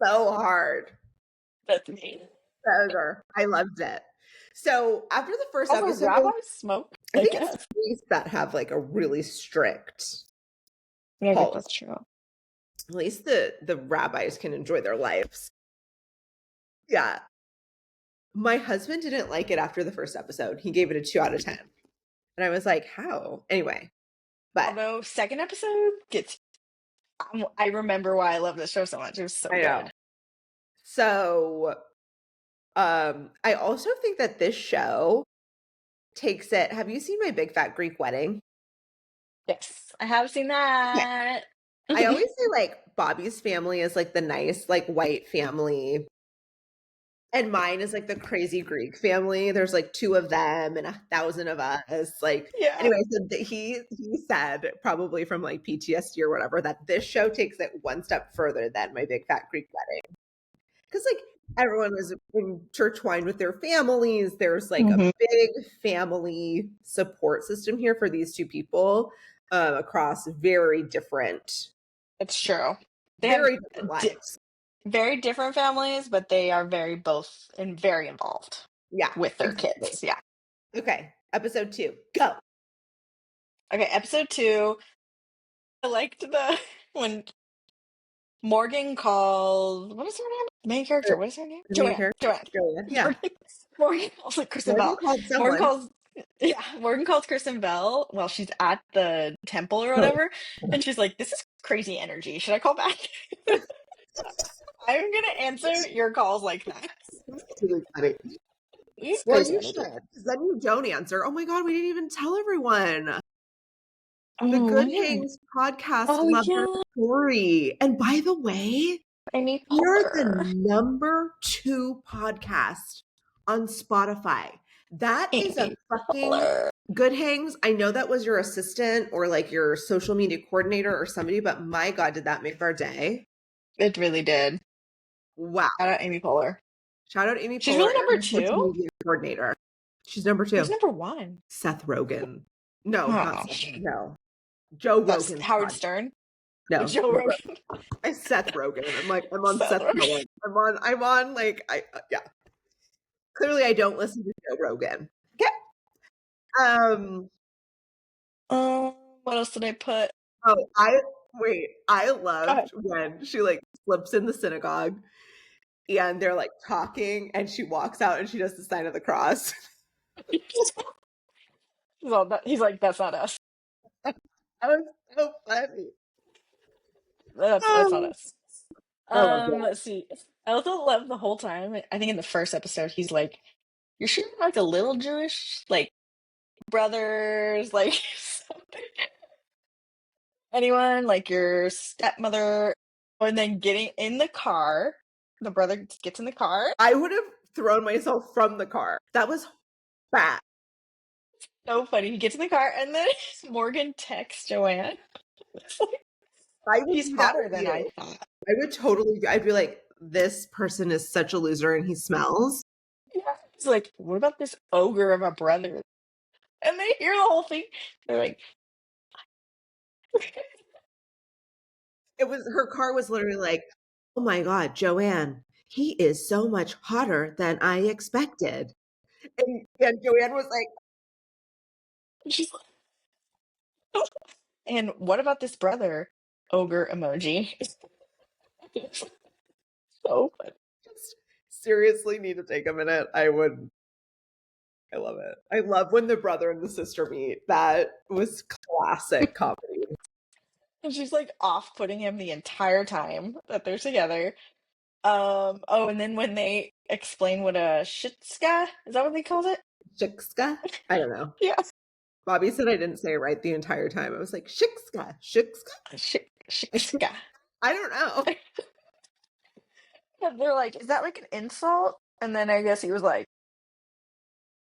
so hard.
That's me.
I loved it. So after the first episode,
rabbis smoke.
I think it's priests that have like a really strict.
Yeah, I guess that's true.
At least the rabbis can enjoy their lives. Yeah. My husband didn't like it after the first episode. He gave it a 2 out of 10. And I was like, how? Anyway. But
although second episode gets, I remember why I love this show so much. It was so good.
So I also think that this show takes it. Have you seen My Big Fat Greek Wedding?
Yes, I have seen that.
Yeah. I always say like Bobby's family is like the nice like white family. And mine is like the crazy Greek family. There's like 2 of them and 1,000 of us. Like, yeah. Anyway, so he said, probably from like PTSD or whatever, that this show takes it one step further than My Big Fat Greek Wedding. Because like everyone is intertwined with their families. There's like a big family support system here for these 2 people across very different.
It's true.
They very different lives.
Very different families, but they are very involved. Yeah, with their kids. Yeah.
Okay, episode 2, go.
Okay, episode 2. I liked when Morgan calls. What is her name? Main character. What is her name? Joanne. Yeah. Morgan calls like Kristen Bell. Morgan calls Kristen Bell while she's at the temple or whatever, and she's like, "This is crazy energy. Should I call back?" I'm gonna answer your calls like that.
Really funny. Well, you should. Because then you don't answer. Oh my god, we didn't even tell everyone. The Good Hangs podcast loved our story. And by the way, you're the number 2 podcast on Spotify. That is a fucking Good Hangs. I know that was your assistant or like your social media coordinator or somebody, but my god, did that make our day?
It really did.
Wow.
Shout out Amy Poehler. She's really number 2?
Media coordinator. She's number 2.
Who's number 1?
Seth Rogen. No, not Seth. No. Joe Rogan.
Howard Stern?
No.
Joe Rogan.
Seth Rogen. I'm on Seth Rogen. I'm on like, yeah. Clearly I don't listen to Joe Rogan. Okay.
What else did I put?
Oh, I loved when she like slips in the synagogue and they're like talking and she walks out and she does the sign of the cross.
He's like, that's not us.
That was so funny.
That's not us. Let's see. I also love the whole time. I think in the first episode, he's like, "You're sure you're like a little Jewish, like brothers, like something. Anyone, like your stepmother." And then getting in the car, the brother gets in the car.
I would have thrown myself from the car. That was bad.
So funny. He gets in the car and then Morgan texts Joanne. It's like,
I would
he's
do that
hotter
with
than
you.
I thought.
I would totally, I'd be like, this person is such a loser and he smells.
Yeah. It's like, what about this ogre of a brother? And they hear the whole thing. They're like,
Her car was literally like, oh my God, Joanne, he is so much hotter than I expected. And Joanne was like,
she's like, and what about this brother? Ogre emoji. So funny.
just seriously need to take a minute. I love it. I love when the brother and the sister meet. That was classic comedy.
And she's like off putting him the entire time that they're together. Oh, and then when they explain what a shitska, is that what they called it?
Shikska? I don't know.
Yeah.
Bobby said I didn't say it right the entire time. I was like, Shikska, Shikska?
Shitska.
I don't know.
And they're like, is that like an insult? And then I guess he was like,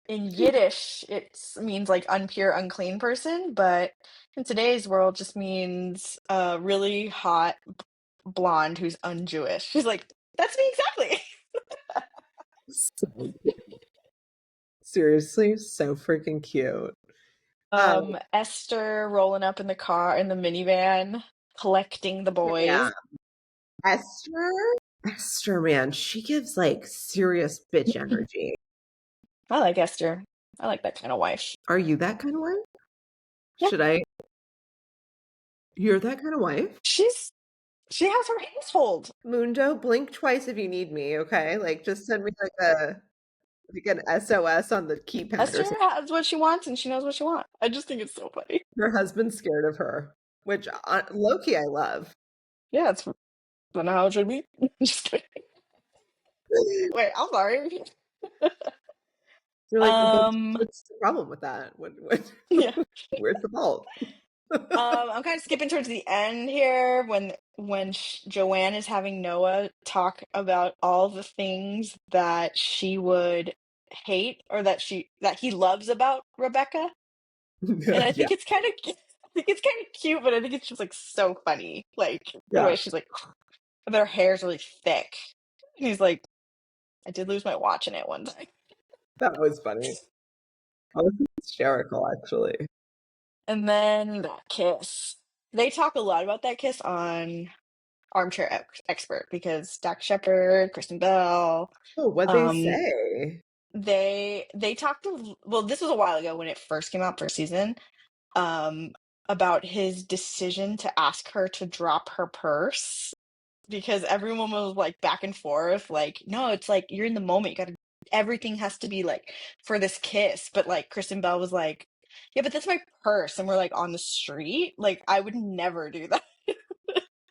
in Yiddish, it means like unpure, unclean person, but in today's world, just means a really hot blonde who's un-Jewish. She's like, that's me exactly.
So cute. Seriously, so freaking cute.
Esther rolling up in the car in the minivan, collecting the boys.
Yeah. Esther, man, she gives like serious bitch energy.
I like Esther. I like that kind of wife.
Are you that kind of wife?
Yeah.
Should I? You're that kind of wife?
She has her household.
Mundo, blink twice if you need me, okay? Like just send me like an SOS on the keypad or
Esther
something.
has what she wants and she knows what she wants. I just think it's so funny.
Her husband's scared of her, which low-key I love.
Yeah, it's not how it should be. Just kidding. Wait, I'm sorry.
You're like, what's the problem with that?
Yeah.
Where's the fault?
I'm kind of skipping towards the end here when Joanne is having Noah talk about all the things that she would hate or that he loves about Rebecca. And I think
Yeah.
it's kind of cute, but I think it's just like so funny. Like the
Yeah.
way she's like, but her hair's really thick. And he's like, I did lose my watch in it one time.
That was funny. That was hysterical, actually.
And then that kiss. They talk a lot about that kiss on Armchair Expert because Dak Shepard, Kristen Bell.
Oh, what'd they say?
They talked well, this was a while ago when it first came out first season, about his decision to ask her to drop her purse because everyone was like back and forth, like, no, it's like you're in the moment, everything has to be like for this kiss. But like Kristen Bell was like, yeah, but that's my purse and we're like on the street. Like I would never do that.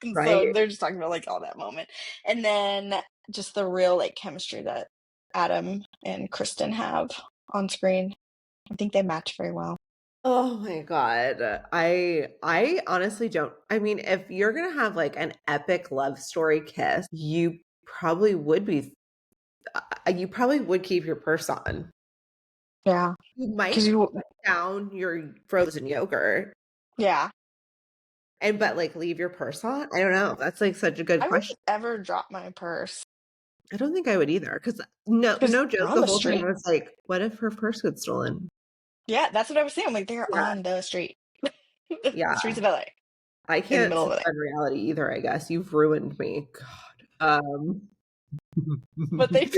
And
Right.
so they're just talking about like all that moment. And then just the real like chemistry that Adam and Kristen have on screen. I think they match very well.
Oh my God. I honestly don't. I mean, if you're gonna have like an epic love story kiss, you probably would keep your purse on.
Yeah.
You might put down your frozen yogurt.
Yeah.
But like leave your purse on? I don't know. That's like such a good question.
I wouldn't ever drop my purse.
I don't think I would either. Because no joke, the whole time I was like, what if her purse gets stolen?
Yeah, that's what I was saying. I'm like, they're on the street.
Yeah.
The streets of LA.
I can't suspend reality either, I guess. You've ruined me. God.
But they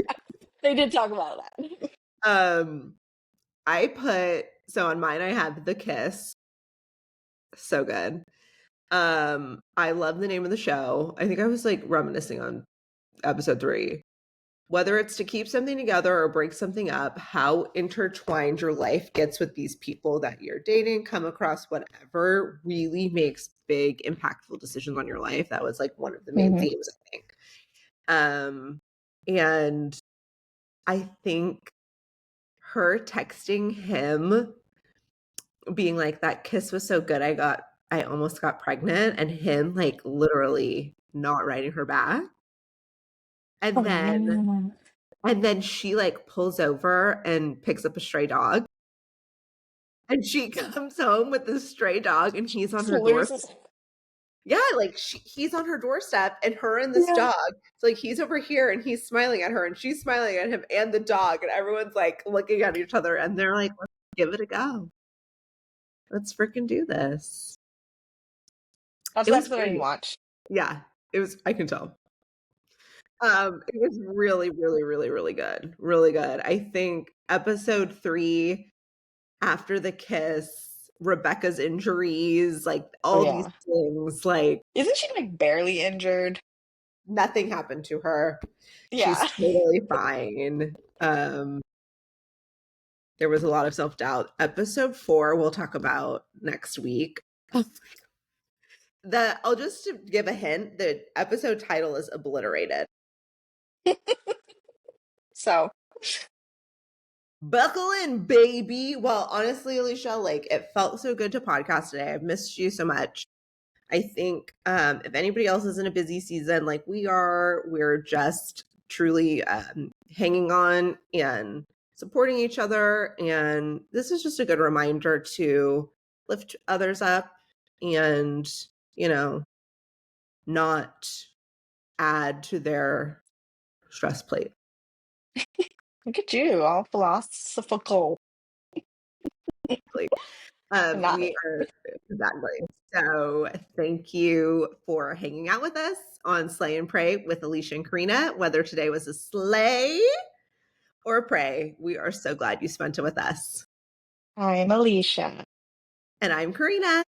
did talk about that.
So on mine I have the kiss. So good. I love the name of the show. I think I was like reminiscing on episode 3. Whether it's to keep something together or break something up, how intertwined your life gets with these people that you're dating, come across, whatever, really makes big, impactful decisions on your life. That was like one of the main themes, I think. And I think her texting him, being like, that kiss was so good, I almost got pregnant, and him like literally not writing her back. And then And then she like pulls over and picks up a stray dog. And she comes home with this stray dog and he's on her doorstep. Yeah, like he's on her doorstep and her and this dog. So like he's over here and he's smiling at her and she's smiling at him and the dog. And everyone's like looking at each other and they're like, let's give it a go. Let's freaking do this.
That's the episode I didn't watch.
Yeah, it was, I can tell. It was really, really, really, really good. Really good. I think episode 3, after the kiss, Rebecca's injuries, like all these things, like
isn't she like barely injured?
Nothing happened to her.
Yeah.
She's totally fine. There was a lot of self-doubt. Episode 4 we'll talk about next week. I'll just give a hint, the episode title is Obliterated.
So
buckle in, baby. Well, honestly, Alisha, like it felt so good to podcast today. I've missed you so much. I think if anybody else is in a busy season like we're just truly hanging on and supporting each other. And this is just a good reminder to lift others up and, you know, not add to their stress plate.
Look at you, all philosophical.
We are exactly. So thank you for hanging out with us on Slay and Pray with Alisha and Corinna. Whether today was a slay or a pray, we are so glad you spent it with us.
I'm Alisha.
And I'm Corinna.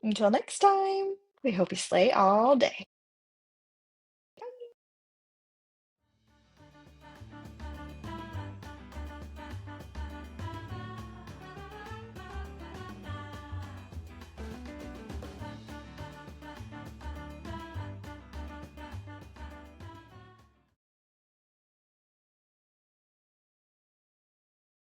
Until next time, we hope you slay all day.